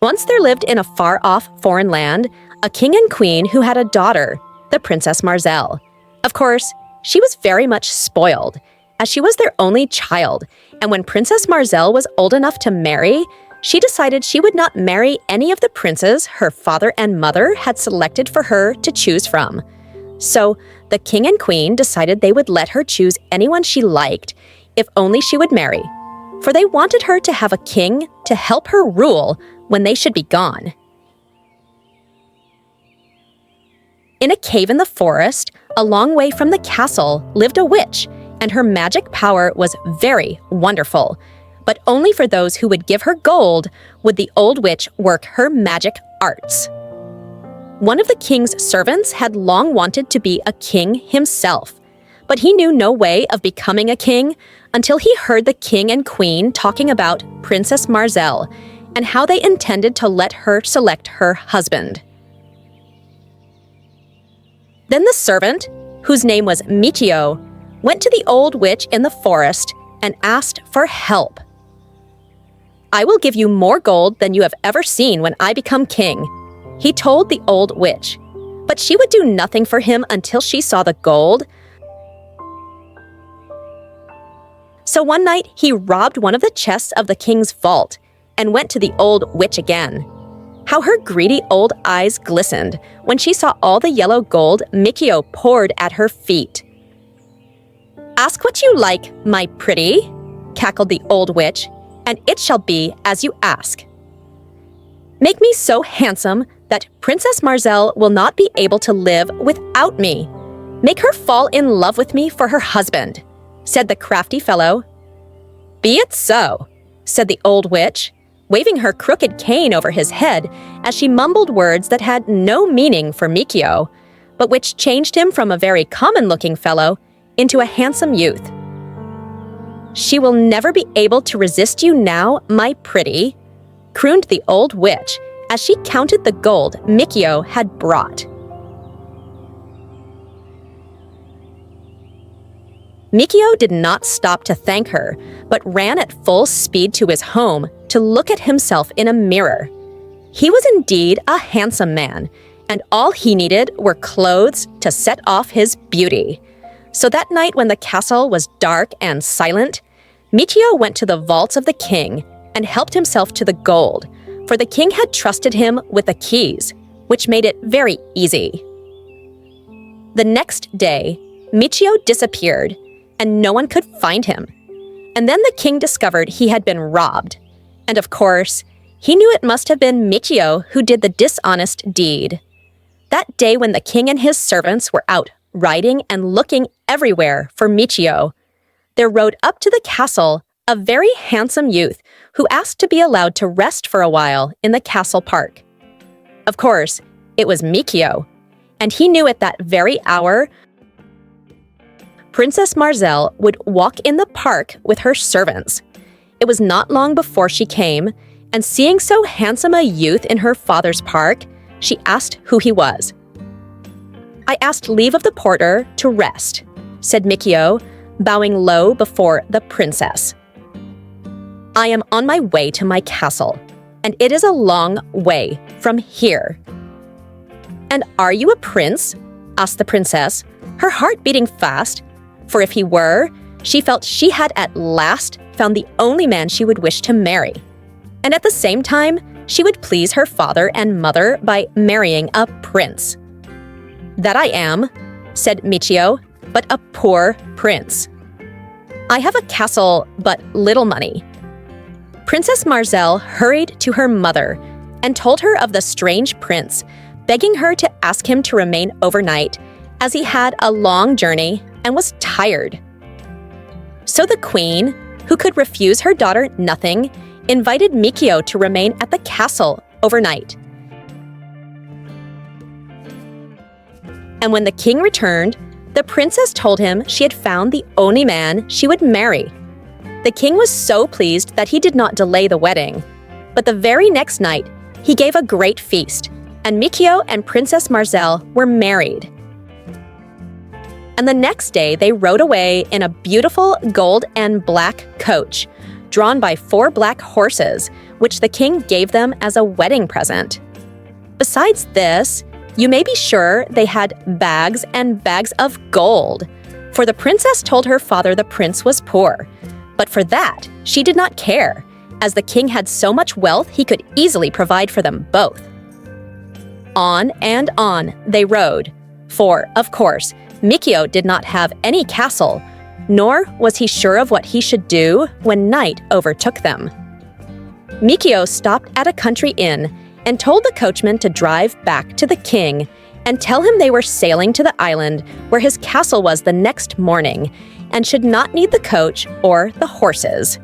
Once there lived in a far-off foreign land a king and queen who had a daughter, the Princess Marzell. Of course, she was very much spoiled, as she was their only child, and when Princess Marzell was old enough to marry, she decided she would not marry any of the princes her father and mother had selected for her to choose from. So, the king and queen decided they would let her choose anyone she liked, if only she would marry, for they wanted her to have a king to help her rule when they should be gone. In a cave in the forest, a long way from the castle, lived a witch, and her magic power was very wonderful. But only for those who would give her gold would the old witch work her magic arts. One of the king's servants had long wanted to be a king himself, but he knew no way of becoming a king until he heard the king and queen talking about Princess Marzell and how they intended to let her select her husband. Then the servant, whose name was Michio, went to the old witch in the forest and asked for help. "I will give you more gold than you have ever seen when I become king," he told the old witch. But she would do nothing for him until she saw the gold. So one night he robbed one of the chests of the king's vault and went to the old witch again. How her greedy old eyes glistened when she saw all the yellow gold Michio poured at her feet. "Ask what you like, my pretty," cackled the old witch, "and it shall be as you ask. Make me so handsome that Princess Marzell will not be able to live without me. Make her fall in love with me for her husband," said the crafty fellow. "Be it so," said the old witch, waving her crooked cane over his head as she mumbled words that had no meaning for Michio, but which changed him from a very common-looking fellow into a handsome youth. "She will never be able to resist you now, my pretty," crooned the old witch as she counted the gold Michio had brought. Michio did not stop to thank her, but ran at full speed to his home to look at himself in a mirror. He was indeed a handsome man, and all he needed were clothes to set off his beauty. So that night when the castle was dark and silent, Michio went to the vaults of the king and helped himself to the gold, for the king had trusted him with the keys, which made it very easy. The next day, Michio disappeared, and no one could find him. And then the king discovered he had been robbed. And of course, he knew it must have been Michio who did the dishonest deed. That day when the king and his servants were out riding and looking everywhere for Michio, there rode up to the castle a very handsome youth who asked to be allowed to rest for a while in the castle park. Of course, it was Michio, and he knew at that very hour Princess Marzell would walk in the park with her servants. It was not long before she came, and seeing so handsome a youth in her father's park, she asked who he was. "I asked leave of the porter to rest," said Michio, bowing low before the princess. "I am on my way to my castle, and it is a long way from here." "And are you a prince?" asked the princess, her heart beating fast, for if he were, she felt she had at last found the only man she would wish to marry. And at the same time, she would please her father and mother by marrying a prince. "That I am," said Michio, "but a poor prince. I have a castle, but little money." Princess Marzell hurried to her mother and told her of the strange prince, begging her to ask him to remain overnight, as he had a long journey and was tired. So the queen, who could refuse her daughter nothing, invited Michio to remain at the castle overnight. And when the king returned, the princess told him she had found the only man she would marry. The king was so pleased that he did not delay the wedding. But the very next night, he gave a great feast, and Michio and Princess Marzell were married. And the next day they rode away in a beautiful gold and black coach, drawn by 4 black horses, which the king gave them as a wedding present. Besides this, you may be sure they had bags and bags of gold, for the princess told her father the prince was poor. But for that, she did not care, as the king had so much wealth he could easily provide for them both. On and on they rode, for, of course, Mikio did not have any castle, nor was he sure of what he should do when night overtook them. Mikio stopped at a country inn and told the coachman to drive back to the king and tell him they were sailing to the island where his castle was the next morning and should not need the coach or the horses.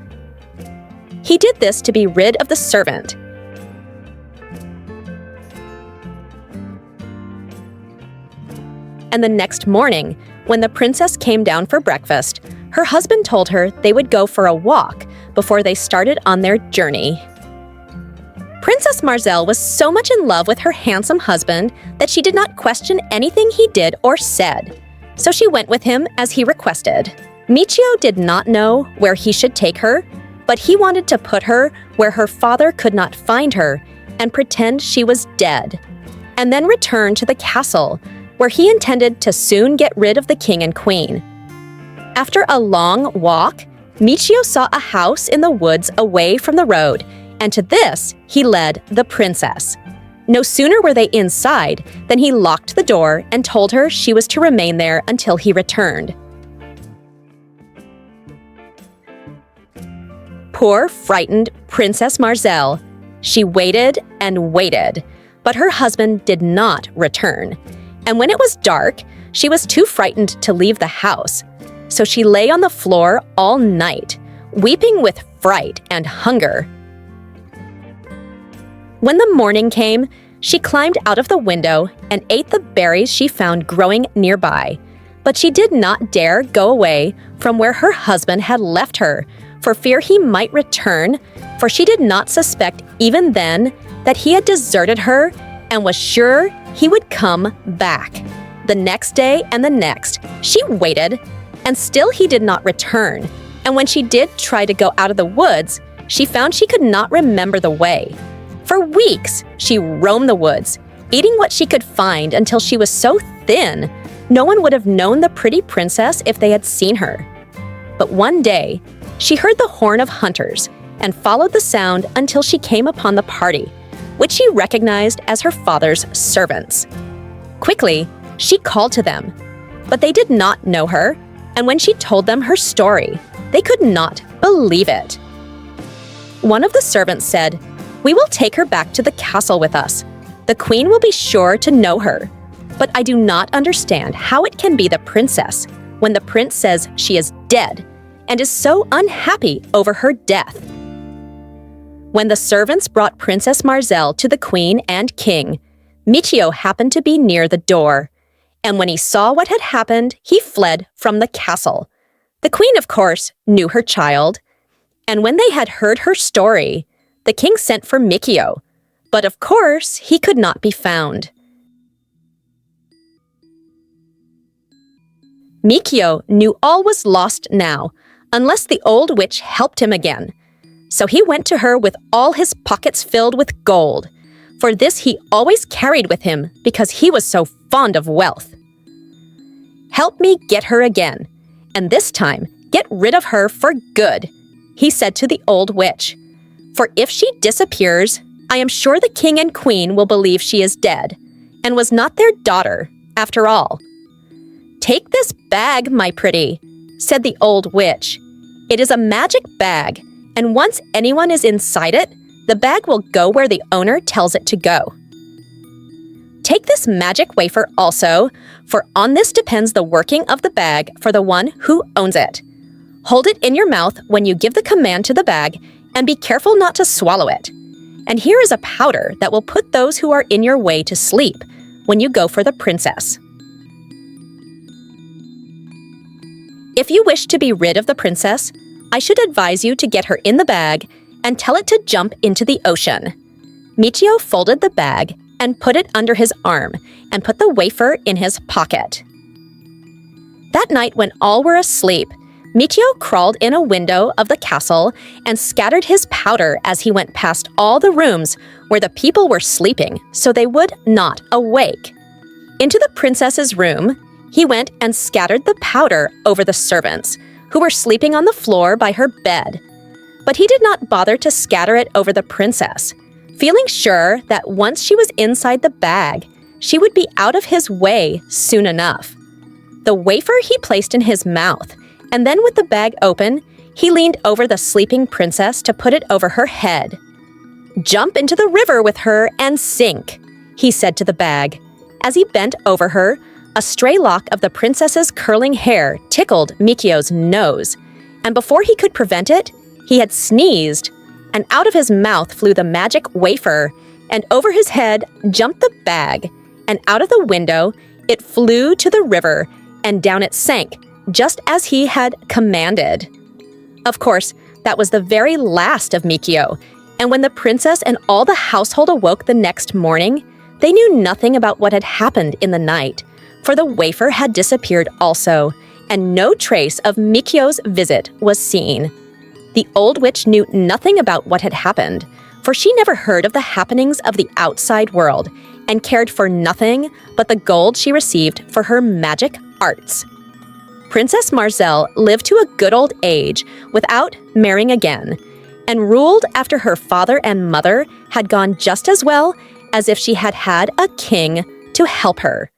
He did this to be rid of the servant. And the next morning, when the princess came down for breakfast, her husband told her they would go for a walk before they started on their journey. Princess Marzell was so much in love with her handsome husband that she did not question anything he did or said, so she went with him as he requested. Michio did not know where he should take her, but he wanted to put her where her father could not find her and pretend she was dead, and then return to the castle, where he intended to soon get rid of the king and queen. After a long walk, Michio saw a house in the woods away from the road, and to this he led the princess. No sooner were they inside than he locked the door and told her she was to remain there until he returned. Poor, frightened Princess Marzell. She waited and waited, but her husband did not return. And when it was dark, she was too frightened to leave the house. So she lay on the floor all night, weeping with fright and hunger. When the morning came, she climbed out of the window and ate the berries she found growing nearby. But she did not dare go away from where her husband had left her, for fear he might return, for she did not suspect even then that he had deserted her and was sure he would come back. The next day and the next, she waited, and still he did not return. And when she did try to go out of the woods, she found she could not remember the way. For weeks, she roamed the woods, eating what she could find until she was so thin, no one would have known the pretty princess if they had seen her. But one day, she heard the horn of hunters and followed the sound until she came upon the party, which she recognized as her father's servants. Quickly, she called to them, but they did not know her, and when she told them her story, they could not believe it. One of the servants said, "We will take her back to the castle with us. The queen will be sure to know her, but I do not understand how it can be the princess when the prince says she is dead and is so unhappy over her death." When the servants brought Princess Marzell to the queen and king, Michio happened to be near the door, and when he saw what had happened, he fled from the castle. The queen, of course, knew her child, and when they had heard her story, the king sent for Michio, but of course he could not be found. Michio knew all was lost now, unless the old witch helped him again. So he went to her with all his pockets filled with gold. For this he always carried with him because he was so fond of wealth. "Help me get her again, and this time get rid of her for good," he said to the old witch. "For if she disappears, I am sure the king and queen will believe she is dead, and was not their daughter, after all." "Take this bag, my pretty," said the old witch. "It is a magic bag, and once anyone is inside it, the bag will go where the owner tells it to go. Take this magic wafer also, for on this depends the working of the bag for the one who owns it. Hold it in your mouth when you give the command to the bag, and be careful not to swallow it. And here is a powder that will put those who are in your way to sleep when you go for the princess." If you wish to be rid of the princess, I should advise you to get her in the bag and tell it to jump into the ocean. Michio folded the bag and put it under his arm and put the wafer in his pocket. That night when all were asleep, Mikio crawled in a window of the castle and scattered his powder as he went past all the rooms where the people were sleeping so they would not awake. Into the princess's room, he went and scattered the powder over the servants, who were sleeping on the floor by her bed. But he did not bother to scatter it over the princess, feeling sure that once she was inside the bag, she would be out of his way soon enough. The wafer he placed in his mouth, and then with the bag open, he leaned over the sleeping princess to put it over her head. "Jump into the river with her and sink," he said to the bag. As he bent over her, a stray lock of the princess's curling hair tickled Mikio's nose, and before he could prevent it, he had sneezed, and out of his mouth flew the magic wafer, and over his head jumped the bag, and out of the window it flew to the river, and down it sank, just as he had commanded. Of course, that was the very last of Mikio, and when the princess and all the household awoke the next morning, they knew nothing about what had happened in the night, for the wafer had disappeared also, and no trace of Mikio's visit was seen. The old witch knew nothing about what had happened, for she never heard of the happenings of the outside world and cared for nothing but the gold she received for her magic arts. Princess Marzell lived to a good old age without marrying again, and ruled after her father and mother had gone just as well as if she had had a king to help her.